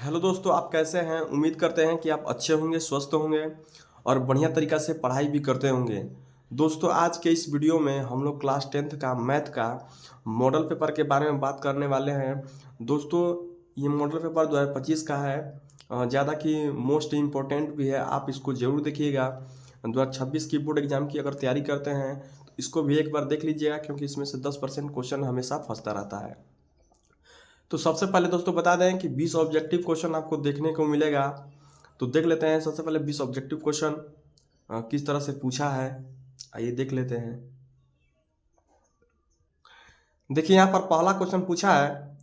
Hello दोस्तों, आप कैसे हैं। उम्मीद करते हैं कि आप अच्छे होंगे, स्वस्थ होंगे और बढ़िया तरीक़ा से पढ़ाई भी करते होंगे। दोस्तों, आज के इस वीडियो में हम लोग क्लास 10th का मैथ का मॉडल पेपर के बारे में बात करने वाले हैं। दोस्तों, ये मॉडल पेपर 2025 का है, ज़्यादा कि मोस्ट इम्पोर्टेंट भी है। आप इसको ज़रूर देखिएगा। 2026 की बोर्ड एग्जाम की अगर तैयारी करते हैं तो इसको भी एक बार देख लीजिएगा, क्योंकि इसमें से 10% क्वेश्चन हमेशा फंसता रहता है। तो सबसे पहले दोस्तों बता दें कि 20 ऑब्जेक्टिव क्वेश्चन आपको देखने को मिलेगा। तो देख लेते हैं सबसे पहले 20 ऑब्जेक्टिव क्वेश्चन किस तरह से पूछा है। आइए देख लेते हैं। देखिए, यहाँ पर पहला क्वेश्चन पूछा है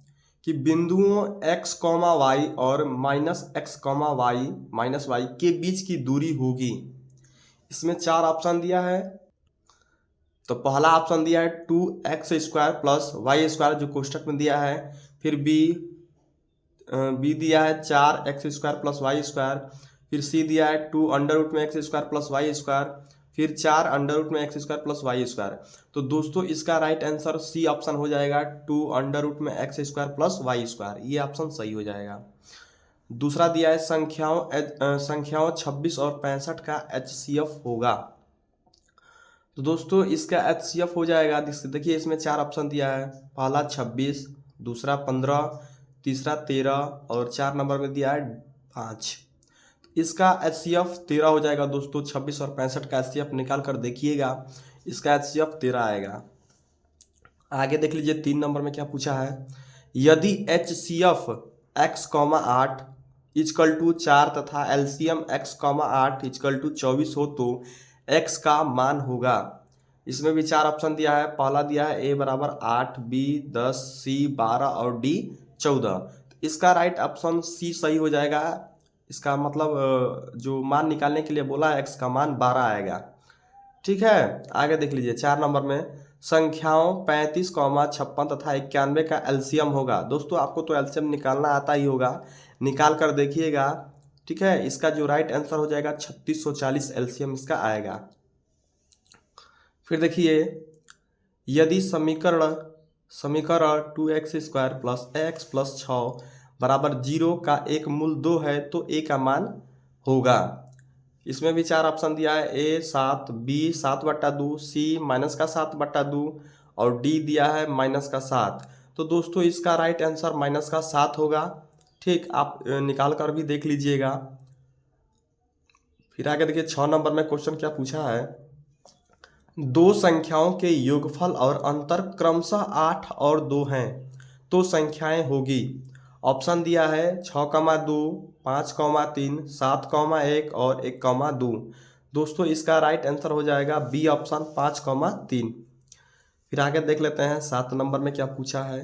कि बिंदुओं x, y और -x, y -y के बीच की दूरी होगी। इसमें 4 ऑप्शन दिया है। तो पहला ऑप्शन दिया है 2x² प्लस y² जो कोष्टक में दिया है। फिर बी दिया है 4x² प्लस y²। फिर सी दिया है 2√x² प्लस y²। फिर 4√x² प्लस y²। तो दोस्तों इसका राइट आंसर सी ऑप्शन हो जाएगा, 2√x² प्लस y²। ये ऑप्शन सही हो जाएगा। दूसरा दिया है संख्याओं 26 और 65 का HCF होगा। तो दोस्तों इसका HCF हो जाएगा। देखिए, इसमें 4 ऑप्शन दिया है। पहला 26, दूसरा 15, तीसरा 13 और 4 नंबर में दिया है 5। इसका HCF 13 हो जाएगा। दोस्तों 26 और 65 का HCF निकाल कर देखिएगा, इसका HCF 13 आएगा। आगे देख लीजिए 3 नंबर में क्या पूछा है। यदि HCF x, 8 इजकल टू 4 तथा LCM x, 8 इजकल टू 24 हो तो x का मान होगा। इसमें भी 4 ऑप्शन दिया है। पहला दिया है a बराबर 8, b 10, c 12 और d 14। इसका राइट ऑप्शन सी सही हो जाएगा। इसका मतलब जो मान निकालने के लिए बोला है x का मान 12 आएगा। ठीक है, आगे देख लीजिए 4 नंबर में संख्याओं 35, 56 तथा 91 का एलसीएम होगा। दोस्तों आपको तो एलसीएम निकालना आता ही होगा, निकाल कर देखिएगा। ठीक है, इसका जो राइट आंसर हो जाएगा 3640 एलसीएम इसका आएगा। फिर देखिए, यदि समीकरण 2x² प्लस x प्लस 6 बराबर 0 का एक मूल 2 है तो a का मान होगा। इसमें भी 4 ऑप्शन दिया है। a 7, b 7/2, c -7/2 और d दिया है -7। तो दोस्तों इसका राइट आंसर -7 होगा। ठीक, आप निकाल कर भी देख लीजिएगा। फिर आगे देखिए 6 नंबर में क्वेश्चन क्या पूछा है। दो संख्याओं के योगफल और अंतर क्रमशः 8 और 2 हैं तो संख्याएं होगी। ऑप्शन दिया है 6,2, 5,3, 7,1 और 1,2। दोस्तों इसका राइट आंसर हो जाएगा बी ऑप्शन 5,3। फिर आगे देख लेते हैं 7 नंबर में क्या पूछा है।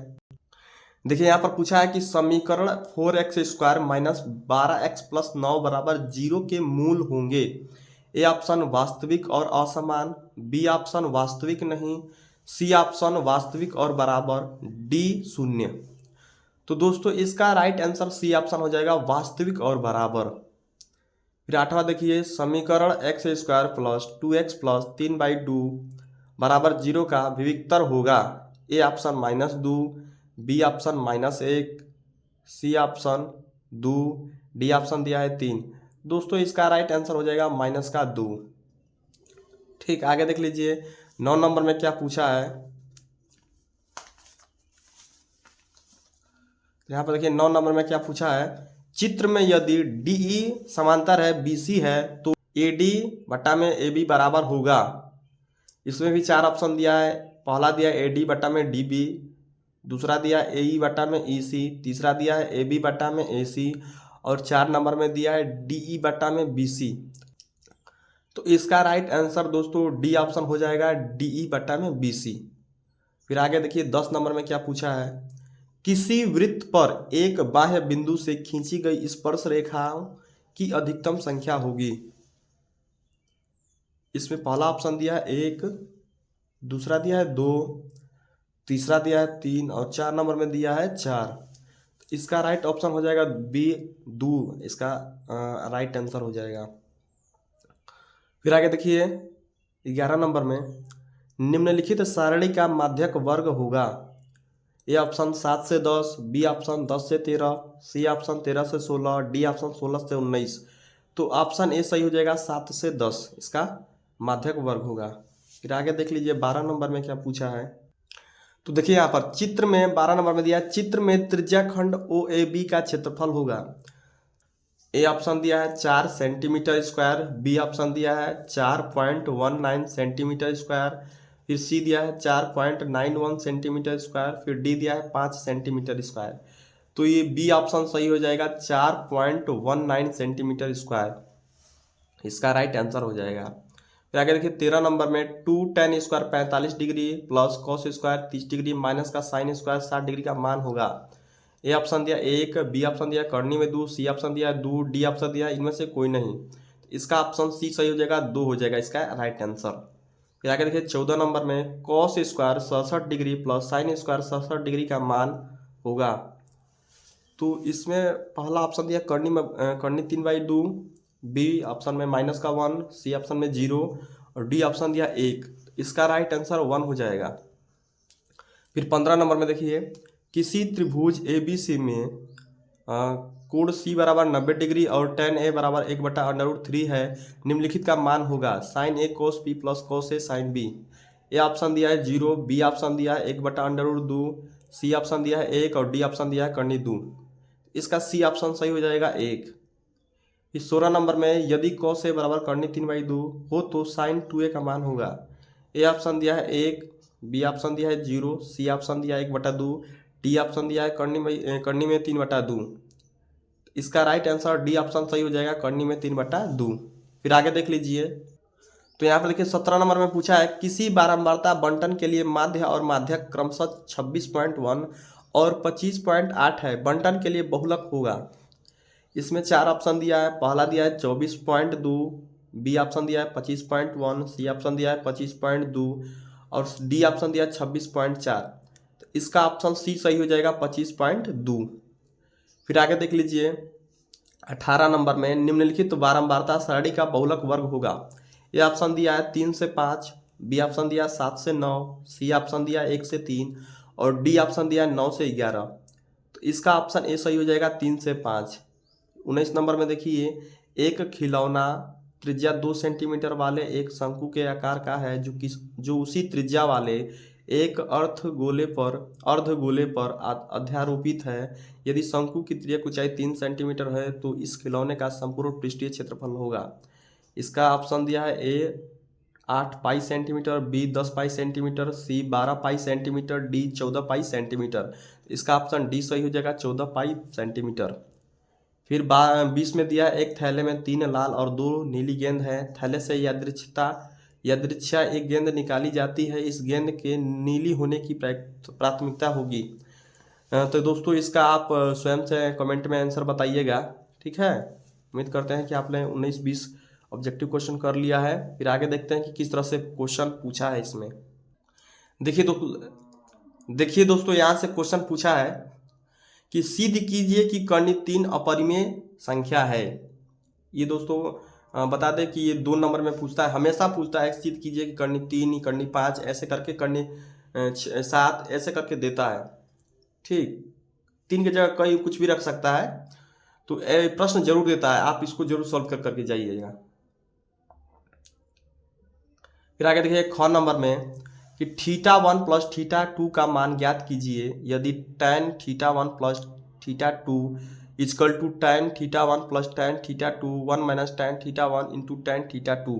देखिए, यहाँ पर पूछा है कि समीकरण 4x² माइनस 12x प्लस 9 बराबर 0 के मूल होंगे। ए ऑप्शन वास्तविक और असमान, बी ऑप्शन वास्तविक नहीं, सी ऑप्शन वास्तविक और बराबर, डी 0। तो दोस्तों इसका राइट आंसर सी ऑप्शन हो जाएगा, वास्तविक और बराबर। फिर 8वां देखिए, समीकरण x² प्लस 2x प्लस 3/2 बराबर 0 का विविक्तर होगा। A option -2, B option -1, C option 2, D option दिया है 3। दोस्तों इसका राइट आंसर हो जाएगा -2। ठीक, आगे देख लीजिए 9 नंबर में क्या पूछा है। यहाँ पर देखिए 9 नंबर में क्या पूछा है। चित्र में यदि DE समांतर है BC है तो AD बटा में AB बराबर होगा। इसमें भी 4 ऑप्शन दिया है। पहला दिया AD बटा में DB, दूसरा दिया AE बटा में EC, तीसरा दिया है AB बटा में AC और 4 नंबर में दिया है DE बटा में BC। तो इसका राइट आंसर दोस्तों डी ऑप्शन हो जाएगा, DE बटा में BC। फिर आगे देखिए 10 नंबर में क्या पूछा है। किसी वृत्त पर एक बाह्य बिंदु से खींची गई स्पर्श रेखाओं की अधिकतम संख्या होगी। इसमें पहला ऑप्शन दिया है 1, दूसरा दिया है 2, तीसरा दिया है 3 और 4 नंबर में दिया है 4। इसका राइट ऑप्शन हो जाएगा बी 2, इसका राइट आंसर हो जाएगा। फिर आगे देखिए 11 नंबर में निम्नलिखित सारणी का माध्यक वर्ग होगा। ए ऑप्शन 7 से 10, बी ऑप्शन 10 से 13, सी ऑप्शन 13 से 16, डी ऑप्शन 16 से 19। तो ऑप्शन ए सही हो जाएगा 7 से 10, इसका माध्यक वर्ग होगा। फिर आगे देख लीजिए 12 नंबर में क्या पूछा है। तो देखिए यहाँ पर चित्र में 12 नंबर में दिया है, चित्र में त्रिज्याखंड ओ ए बी का क्षेत्रफल होगा। ए ऑप्शन दिया है 4 सेंटीमीटर स्क्वायर, बी ऑप्शन दिया है 4.19 सेंटीमीटर स्क्वायर, फिर सी दिया है 4.91 सेंटीमीटर स्क्वायर, फिर डी दिया है 5 सेंटीमीटर स्क्वायर। तो ये बी ऑप्शन सही हो जाएगा 4.19 सेंटीमीटर स्क्वायर, इसका राइट आंसर हो जाएगा। फिर आगे देखिए 13 नंबर में 2 tan square 45 degree plus cos square 30 degree minus का साइन स्क्वायर 60 डिग्री का मान होगा। ए ऑप्शन दिया 1, बी ऑप्शन दिया करनी में 2, सी ऑप्शन दिया 2, डी ऑप्शन दिया इनमें से कोई नहीं। इसका ऑप्शन सी सही हो जाएगा, 2 हो जाएगा इसका राइट आंसर। फिर आगे देखिए 14 नंबर में cos square 67 degree plus sine square 67 degree का मान होगा। तो इसमें पहला ऑप्शन दिया करनी 3/2, बी ऑप्शन में माइनस का 1, सी ऑप्शन में 0 और डी ऑप्शन दिया 1। इसका राइट आंसर 1 हो जाएगा। फिर 15 नंबर में देखिए किसी त्रिभुज ABC में कोण C बराबर 90 डिग्री और tan A बराबर 1/√3 है, निम्नलिखित का मान होगा। Sine A cos B plus cos A sine B। A option दिया है 0, बी ऑप्शन दिया है 1/√2, सी ऑप्शन दिया है 1 और डी ऑप्शन दिया है करनी 2। इसका सी ऑप्शन सही हो जाएगा 1। इस 16 नंबर में यदि cos A बराबर करनी 3/2 हो तो साइन 2A का मान होगा। ए ऑप्शन दिया है 1, बी ऑप्शन दिया है 0, सी ऑप्शन दिया है 1/2, डी ऑप्शन दिया है करनी में 3/2। इसका राइट आंसर डी ऑप्शन सही हो जाएगा, करनी में 3/2। फिर आगे देख लीजिए तो यहाँ पर देखिए 17 नंबर में पूछा है किसी बारंबारता बंटन के लिए माध्य और माध्यक क्रमशः 26.1 और 25.8 है, बंटन के लिए बहुलक होगा। इसमें 4 ऑप्शन दिया है, पहला दिया है 24.2, बी ऑप्शन दिया है 25.1, सी ऑप्शन दिया है 25.2 और डी ऑप्शन दिया है 26.4। तो इसका ऑप्शन सी सही हो जाएगा 25.2। फिर आगे देख लीजिए 18 नंबर में निम्नलिखित बारंबारता सारणी का बहुलक वर्ग होगा। ए ऑप्शन दिया है 3 से 5, बी ऑप्शन दिया 7 से 9, सी ऑप्शन दिया 1 से 3 और डी ऑप्शन दिया 9 से 11। तो इसका ऑप्शन ए सही हो जाएगा 3 से 5। 19 नंबर में देखिए एक खिलौना त्रिज्या 2 सेंटीमीटर वाले एक शंकु के आकार का है जो उसी त्रिज्या वाले एक अर्धगोले पर अध्यारोपित है। यदि शंकु की त्रिज्या की ऊंचाई 3 सेंटीमीटर है तो इस खिलौने का संपूर्ण पृष्ठीय क्षेत्रफल होगा। इसका ऑप्शन दिया है A 8 pi centimetre, B 10 pi centimetre, C 12 pi centimetre, D 14 pi centimetre. इसका ऑप्शन डी सही हो जाएगा 14 पाई सेंटीमीटर। फिर 20 में दिया एक थैले में 3 लाल और 2 नीली गेंद है। थैले से यादृच्छा एक गेंद निकाली जाती है, इस गेंद के नीली होने की प्राथमिकता होगी। तो दोस्तों इसका आप स्वयं से कमेंट में आंसर बताइएगा, ठीक है। उम्मीद करते हैं कि आपने 19-20 ऑब्जेक्टिव क्वेश्चन कर लिया है। फिर आगे देखते हैं कि किस तरह से क्वेश्चन पूछा है इसमें। देखिए दोस्तों यहाँ से क्वेश्चन पूछा है कि सिद्ध कीजिए कि करनी 3 अपरिमेय संख्या है। ये दोस्तों बता दें कि ये 2 नंबर में पूछता है, हमेशा पूछता है सिद्ध कीजिए कि करनी 3, करनी 5 ऐसे करके, करनी 7 ऐसे करके देता है, ठीक। 3 की जगह कहीं कुछ भी रख सकता है। तो प्रश्न जरूर देता है, आप इसको जरूर सॉल्व करके जाइएगा। फिर आगे देखिए ख नंबर में कि θ1 प्लस θ2 का मान ज्ञात कीजिए यदि tan θ1 plus θ2 equal to tan θ1 plus tan θ2 1 minus tan θ1 into tan θ2।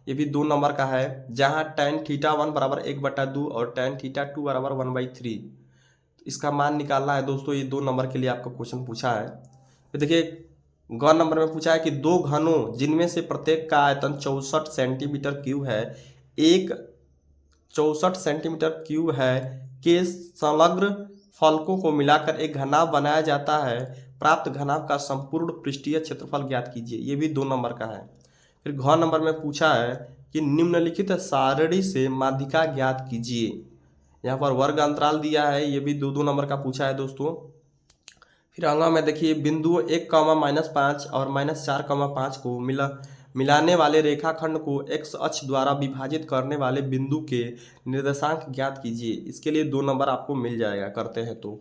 ये भी 2 नंबर का है, जहाँ tan θ1 बराबर 1/2 और tan θ2 बराबर 1/3। इसका मान निकालना है दोस्तों, ये 2 नंबर के लिए आपका क्वेश्चन पूछा है। तो देखिए ग नंबर में पूछा है कि 2 घनों जिनमें से प्रत्येक का आयतन 64 सेंटीमीटर क्यूब है, एक 64 सेंटीमीटर क्यूब है के संलग्न फलकों को मिलाकर एक घनाभ बनाया जाता है, प्राप्त घनाभ का संपूर्ण पृष्ठीय क्षेत्रफल ज्ञात कीजिए। ये भी 2 नंबर का है। फिर घ नंबर में पूछा है कि निम्नलिखित सारणी से माध्यिका ज्ञात कीजिए। यहाँ पर वर्ग अंतराल दिया है, ये भी 2 नंबर का पूछा है दोस्तों। फिर अंग में देखिए बिंदुओं 1, -5 और -4, 5 को मिलाने वाले रेखाखंड को x अक्ष द्वारा विभाजित करने वाले बिंदु के निर्देशांक ज्ञात कीजिए। इसके लिए 2 नंबर आपको मिल जाएगा करते हैं तो।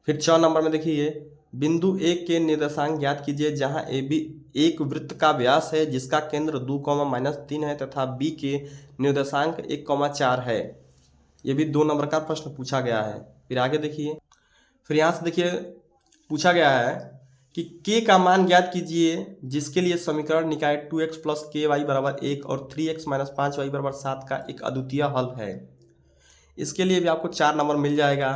फिर 6 नंबर में देखिए, बिंदु ए के निर्देशांक ज्ञात कीजिए जहां ए बी एक वृत्त का व्यास है जिसका केंद्र 2, -3 है तथा बी के निर्देशांक 1, 4 है। ये भी 2 नंबर का प्रश्न पूछा गया है। फिर आगे देखिए, फिर यहाँ से देखिए पूछा गया है कि k का मान ज्ञात कीजिए जिसके लिए समीकरण निकाय 2x + ky = 1 और 3x - 5y = 7 का एक अद्वितीय हल है। इसके लिए भी आपको 4 नंबर मिल जाएगा।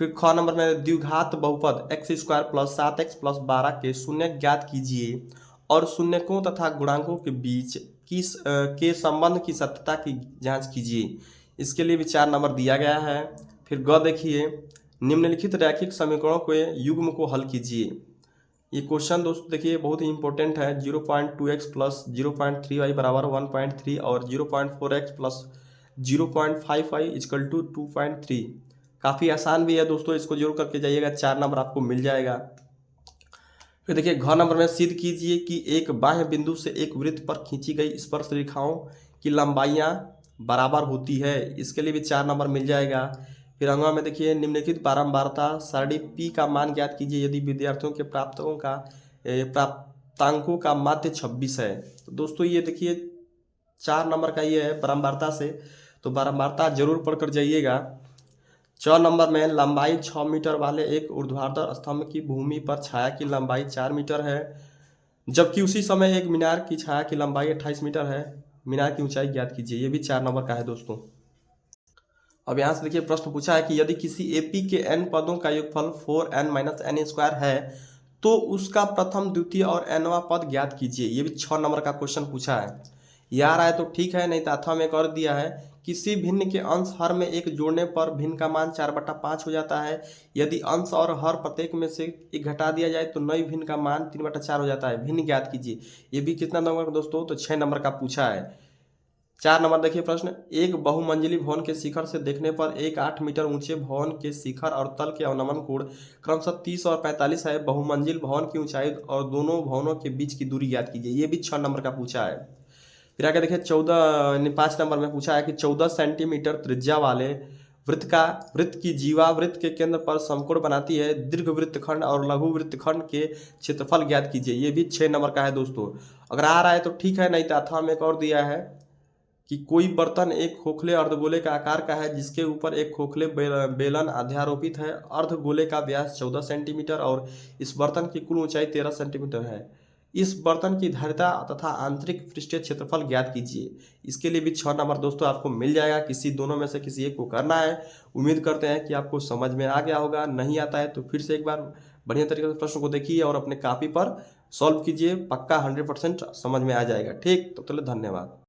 फिर ख नंबर में द्विघात बहुपद x² + 7x + 12 के शून्यक ज्ञात कीजिए और शून्यकों तथा गुणांकों के बीच के संबंध की सत्यता की जांच कीजिए। इसके लिए भी 4 नंबर दिया गया है। फिर ग देखिए, निम्नलिखित रैखिक समीकरणों के युग्म को हल कीजिए। ये क्वेश्चन दोस्तों देखिए बहुत ही इंपॉर्टेंट है। 0.2x + 0.3y = 1.3 और 0.4x + 0.5y = 2.3। काफ़ी आसान भी है दोस्तों, इसको जोड़ करके जाइएगा, 4 नंबर आपको मिल जाएगा। फिर देखिए घ नंबर में सिद्ध कीजिए कि एक बाह्य बिंदु से एक वृत्त पर खींची गई स्पर्श रेखाओं की लंबाइयाँ बराबर होती है। इसके लिए भी 4 नंबर मिल जाएगा। फिर अंगवा में देखिए, निम्नलिखित बारंबारता सारणी P का मान ज्ञात कीजिए यदि विद्यार्थियों के प्राप्तांकों का माध्य 26 है। तो दोस्तों ये देखिए 4 नंबर का ये है बारंबारता से, तो बारंबारता जरूर पढ़ कर जाइएगा। 6 नंबर में लंबाई 6 मीटर वाले एक ऊर्ध्वाधर स्तंभ की भूमि पर छाया की लंबाई 4 मीटर है, जबकि उसी समय एक मीनार की छाया की लंबाई 28 मीटर है। मीनार की ऊंचाई ज्ञात कीजिए। ये भी 4 नंबर का है दोस्तों। अब यहाँ से देखिए प्रश्न पूछा है कि यदि किसी एपी के n पदों का योगफल 4n-n² है तो उसका प्रथम, द्वितीय और nवां पद ज्ञात कीजिए। ये भी 6 नंबर का क्वेश्चन पूछा है। ये आ रहा है तो ठीक है, नहीं तो अथवा में एक और दिया है, किसी भिन्न के अंश हर में एक जोड़ने पर भिन्न का मान 4/5 हो जाता है। यदि अंश और हर प्रत्येक में से एक घटा दिया जाए तो नई भिन्न का मान 3/4 हो जाता है। भिन्न ज्ञात कीजिए। ये भी कितना नंबर का दोस्तों, तो 6 नंबर का पूछा है। 4 नंबर देखिए प्रश्न, एक बहुमंजिली भवन के शिखर से देखने पर एक 8 मीटर ऊंचे भवन के शिखर और तल के अवनमन कोण क्रमशः 30 और 45 है। बहुमंजिल भवन की ऊंचाई और दोनों भवनों के बीच की दूरी ज्ञात कीजिए। ये भी 6 नंबर का पूछा है। फिर आगे देखिए 5 नंबर में पूछा है कि 14 सेंटीमीटर त्रिज्या वाले वृत्त की जीवा वृत्त के केंद्र पर समकोण बनाती है। दीर्घ वृत्तखंड और लघु वृत्तखंड के क्षेत्रफल ज्ञात कीजिए। ये भी 6 नंबर का है दोस्तों। अगर आ रहा है तो ठीक है, नहीं तो अथवा में एक और दिया है कि कोई बर्तन एक खोखले अर्धगोले का आकार का है जिसके ऊपर एक खोखले बेलन अध्यारोपित है। अर्धगोले का व्यास 14 सेंटीमीटर और इस बर्तन की कुल ऊंचाई 13 सेंटीमीटर है। इस बर्तन की धारिता तथा आंतरिक पृष्ठीय क्षेत्रफल ज्ञात कीजिए। इसके लिए भी 6 नंबर दोस्तों आपको मिल जाएगा। किसी दोनों में से किसी एक को करना है। उम्मीद करते हैं कि आपको समझ में आ गया होगा। नहीं आता है तो फिर से एक बार बढ़िया तरीके से प्रश्न को देखिए और अपने कॉपी पर सॉल्व कीजिए। पक्का 100% समझ में आ जाएगा। ठीक, तो चलिए धन्यवाद।